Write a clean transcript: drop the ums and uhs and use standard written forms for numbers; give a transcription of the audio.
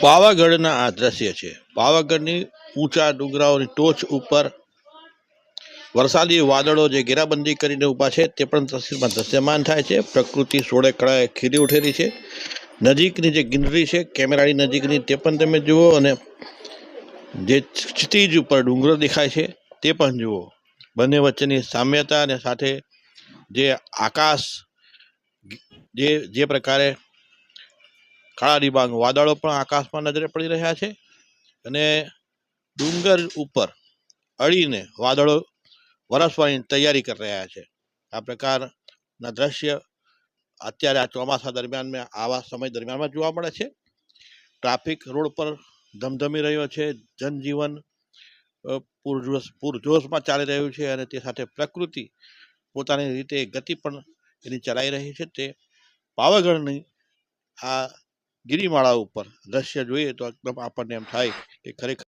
પાવાગઢના આ દ્રશ્ય છે. પાવાગઢની ઊંચા ડુંગરાઓની ટોચ ઉપર વરસાદી વાદળો જે ઘેરાબંધી કરીને ઊભા છે તે પણ તસવીરમાં દ્રશ્યમાન થાય છે. પ્રકૃતિ સોળે કળાએ ખીલી ઉઠેલી છે. નજીકની જે ગ્રીનરી છે કેમેરાની નજીકની તે પણ તમે જુઓ, અને જે ક્ષિતિજ ઉપર ડુંગરો દેખાય છે તે પણ જુઓ. બંને વચ્ચેની સામ્યતા અને સાથે જે આકાશ જે પ્રકારે કાળા ડિબાંગ વાદળો પણ આકાશમાં નજરે પડી રહ્યા છે, અને ડુંગર ઉપર અડીને વાદળો વરસવાની તૈયારી કરી રહ્યા છે. આ પ્રકારના દ્રશ્ય અત્યારે આ ચોમાસા દરમિયાન આવા સમય દરમિયાનમાં જોવા મળે છે. ટ્રાફિક રોડ પર ધમધમી રહ્યો છે. જનજીવન પૂરજોશમાં ચાલી રહ્યું છે, અને તે સાથે પ્રકૃતિ પોતાની રીતે ગતિ પણ એની ચલાવી રહી છે. તે પાવાગઢની આ ગિરિમાળા ઉપર દ્રશ્ય જોઈએ તો એકદમ આપણને એમ થાય કે ખરેખર